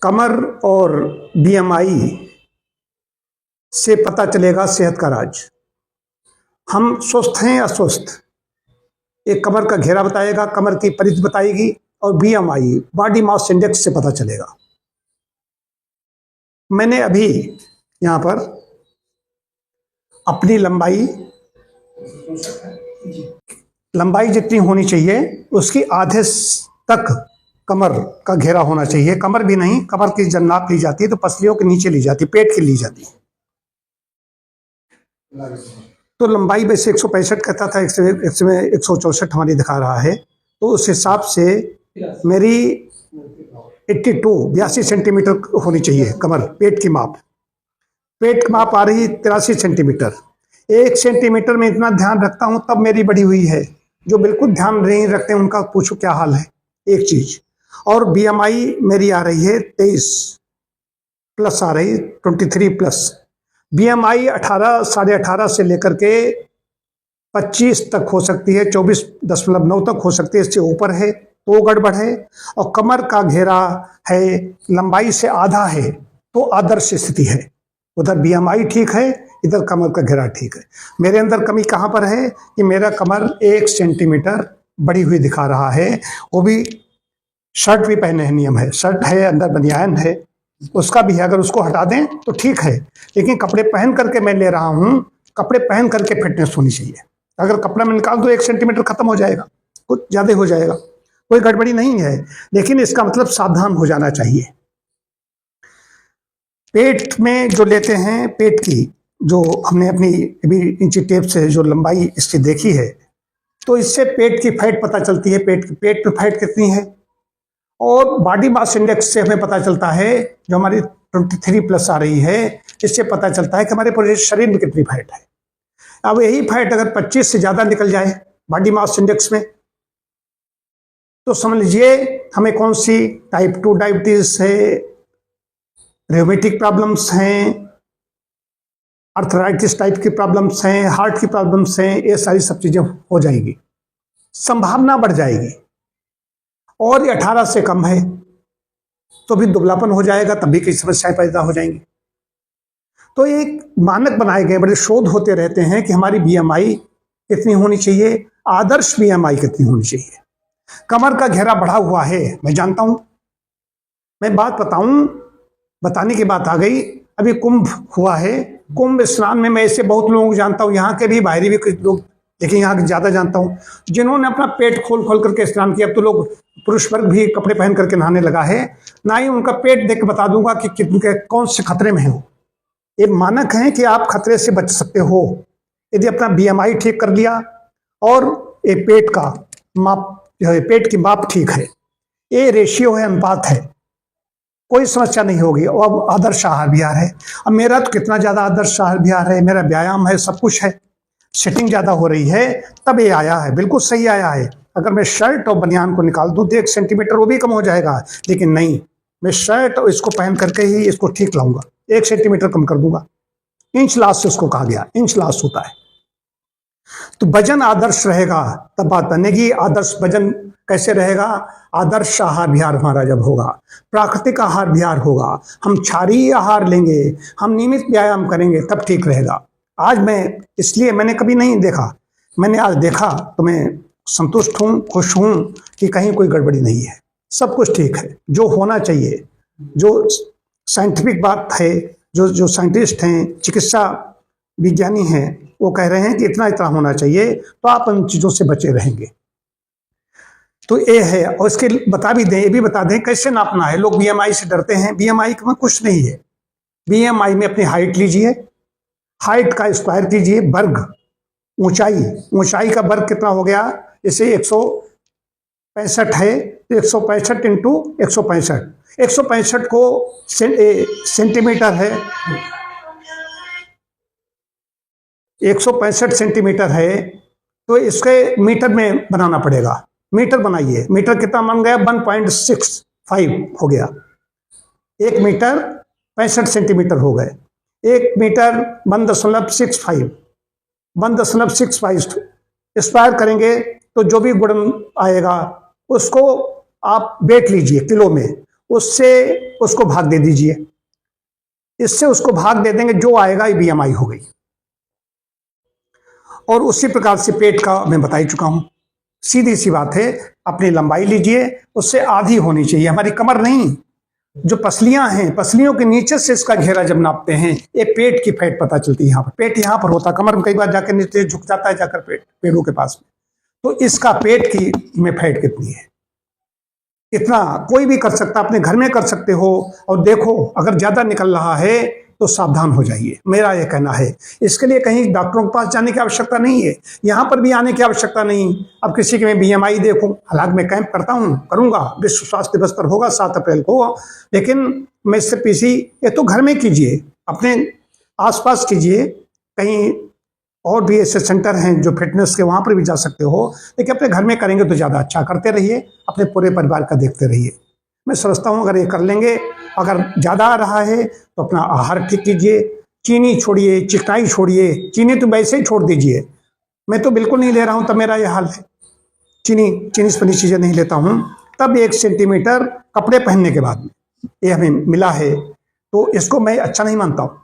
कमर और बीएमआई से पता चलेगा सेहत का राज। हम स्वस्थ हैं या अस्वस्थ, एक कमर का घेरा बताएगा, कमर की परिधि बताएगी, और बीएमआई बॉडी मास इंडेक्स से पता चलेगा। मैंने अभी यहाँ पर अपनी लंबाई जितनी होनी चाहिए उसकी आधे तक कमर का घेरा होना चाहिए। कमर भी नहीं, कमर की जब नाप ली जाती है तो पसलियों के नीचे ली जाती है, पेट की ली जाती है। तो लंबाई वैसे 165 कहता था, इसमें 164 हमारी दिखा रहा है। तो उस हिसाब से मेरी 82 सेंटीमीटर होनी चाहिए कमर। पेट की माप आ रही 83 सेंटीमीटर। 1 सेंटीमीटर में इतना ध्यान रखता हूं तब मेरी बढ़ी हुई है। जो बिल्कुल ध्यान नहीं रखते उनका पूछो क्या हाल है, एक चीज। और बीएमआई मेरी आ रही है 23 प्लस आ रही, 23 प्लस। बीएमआई 18, 18.5 से लेकर के 25 तक हो सकती है, 24.9 तक हो सकती है, इससे ऊपर है तो गड़बड़ है। और कमर का घेरा है लंबाई से आधा है तो आदर्श स्थिति है। उधर बीएमआई ठीक है, इधर कमर का घेरा ठीक है। मेरे अंदर कमी कहाँ पर है कि मेरा कमर 1 सेंटीमीटर बढ़ी हुई दिखा रहा है। वो भी शर्ट भी पहने हैं, नियम है, शर्ट है, अंदर बनियान है, उसका भी है। अगर उसको हटा दें तो ठीक है, लेकिन कपड़े पहन करके मैं ले रहा हूं, कपड़े पहन करके फिटनेस होनी चाहिए। अगर कपड़ा में निकाल दो 1 सेंटीमीटर खत्म हो जाएगा, कुछ ज्यादा हो जाएगा, कोई गड़बड़ी नहीं है, लेकिन इसका मतलब सावधान हो जाना चाहिए। पेट में जो लेते हैं, पेट की जो हमने अपनी अभी इंची टेप से जो लंबाई इसकी देखी है, तो इससे पेट की फैट पता चलती है, पेट में फैट कितनी है। और बॉडी मास इंडेक्स से हमें पता चलता है, जो हमारी 23 प्लस आ रही है, इससे पता चलता है कि हमारे पूरे शरीर में कितनी फैट है। अब यही फैट अगर 25 से ज्यादा निकल जाए बॉडी मास इंडेक्स में, तो समझ लीजिए हमें कौन सी टाइप 2 डायबिटीज है, रियोमेटिक प्रॉब्लम्स हैं, अर्थराइटिस टाइप की प्रॉब्लम्स हैं, हार्ट की प्रॉब्लम्स हैं, ये सारी सब चीजें हो जाएगी, संभावना बढ़ जाएगी। और ये 18 से कम है तो भी दुबलापन हो जाएगा, तब भी कई समस्याएं पैदा हो जाएंगी। तो एक मानक बनाए गए, बड़े शोध होते रहते हैं कि हमारी बीएमआई कितनी होनी चाहिए, आदर्श बीएमआई कितनी होनी चाहिए। कमर का घेरा बढ़ा हुआ है, मैं जानता हूं, मैं बात बताने की बात आ गई। अभी कुंभ हुआ है, कुंभ स्नान में मैं ऐसे बहुत लोगों को जानता हूं, यहाँ के भी, बाहरी भी कुछ लोग, लेकिन यहाँ ज्यादा जानता हूं जिन्होंने अपना पेट खोल खोल करके स्नान किया। अब तो लोग, पुरुष वर्ग भी कपड़े पहन करके नहाने लगा है। ना ही उनका पेट देख के बता दूंगा कि कितने कौन से खतरे में हो। ये मानक है कि आप खतरे से बच सकते हो यदि अपना बीएमआई ठीक कर लिया और एक पेट का माप जो है, पेट की माप ठीक है, ये रेशियो है, अनुपात है, कोई समस्या नहीं होगी। और अब आदर्श आहार विहार है। अब मेरा तो कितना ज्यादा आदर्श आहार विहार है, मेरा व्यायाम है, सब कुछ है, सेटिंग ज्यादा हो रही है, तब ये आया है, बिल्कुल सही आया है। अगर मैं शर्ट और बनियान को निकाल दूं तो 1 सेंटीमीटर वो भी कम हो जाएगा, लेकिन नहीं, मैं शर्ट और इसको पहन करके ही इसको ठीक लाऊंगा, 1 सेंटीमीटर कम कर दूंगा। इंच लास्ट से उसको कहा गया, इंच लास्ट होता है। तो वजन आदर्श रहेगा तब बात बनेगी। आदर्श वजन कैसे रहेगा? आदर्श आहार विहार हमारा जब होगा, प्राकृतिक आहार विहार होगा, हम क्षारीय आहार लेंगे, हम नियमित व्यायाम करेंगे, तब ठीक रहेगा। आज मैं, इसलिए मैंने कभी नहीं देखा, मैंने आज देखा तो मैं संतुष्ट हूं, खुश हूं कि कहीं कोई गड़बड़ी नहीं है, सब कुछ ठीक है, जो होना चाहिए, जो साइंटिफिक बात है, जो साइंटिस्ट हैं, चिकित्सा विज्ञानी हैं, वो कह रहे हैं कि इतना इतना होना चाहिए, तो आप उन चीजों से बचे रहेंगे। तो ये है। और इसके बता भी दें, ये भी बता दें कैसे नापना है। लोग बीएमआई से डरते हैं, बीएमआई में कुछ नहीं है। बीएमआई में अपनी हाइट लीजिए, हाइट का स्क्वायर कीजिए, वर्ग, ऊंचाई का वर्ग कितना हो गया, जैसे 165 है, 165 इंटू 165, 165 को सेंटीमीटर है, 165 सेंटीमीटर है, तो इसके मीटर में बनाना पड़ेगा। मीटर बनाइए, मीटर कितना बन गया, 1.65 हो गया। 1 मीटर 65 सेंटीमीटर हो गए। 1 मीटर 1.65, 1.65 स्क्वायर करेंगे तो जो भी गुणन आएगा उसको आप वेट लीजिए किलो में, उससे उसको भाग दे दीजिए, इससे उसको भाग दे देंगे, जो आएगा ये BMI हो गई। और उसी प्रकार से पेट का मैं बता ही चुका हूं, सीधी सी बात है, अपनी लंबाई लीजिए, उससे आधी होनी चाहिए, हमारी कमर नहीं। जो पसलियां हैं, पसलियों के नीचे से इसका घेरा जब नापते हैं, ये पेट की फैट पता चलती है। यहाँ पर पेट यहाँ पर होता है, कमर में कई बार जाकर नीचे झुक जाता है, जाकर पेट पेड़ों के पास में। तो इसका पेट की में फैट कितनी है, इतना कोई भी कर सकता, अपने घर में कर सकते हो। और देखो अगर ज्यादा निकल रहा है तो सावधान हो जाइए, मेरा यह कहना है। इसके लिए कहीं डॉक्टरों के पास जाने की आवश्यकता नहीं है, यहाँ पर भी आने की आवश्यकता नहीं। अब किसी के मैं BMI देखूं, हालांकि मैं कैंप करता हूं, करूंगा, विश्व स्वास्थ्य दिवस पर होगा 7 अप्रैल को, लेकिन मैं इससे पीछे ये तो घर में कीजिए, अपने आसपास कीजिए, कहीं और भी ऐसे सेंटर हैं जो फिटनेस के, वहां पर भी जा सकते हो, लेकिन अपने घर में करेंगे तो ज़्यादा अच्छा। करते रहिए, अपने पूरे परिवार का देखते रहिए। मैं समझता हूँ अगर ये कर लेंगे, अगर ज़्यादा आ रहा है तो अपना आहार ठीक कीजिए, चीनी छोड़िए, चिकनाई छोड़िए, चीनी तो वैसे ही छोड़ दीजिए, मैं तो बिल्कुल नहीं ले रहा हूँ, तब मेरा ये हाल है। चीनी से बनी चीज़ें नहीं लेता हूँ, तब 1 सेंटीमीटर कपड़े पहनने के बाद ये हमें मिला है, तो इसको मैं अच्छा नहीं मानता हूँ।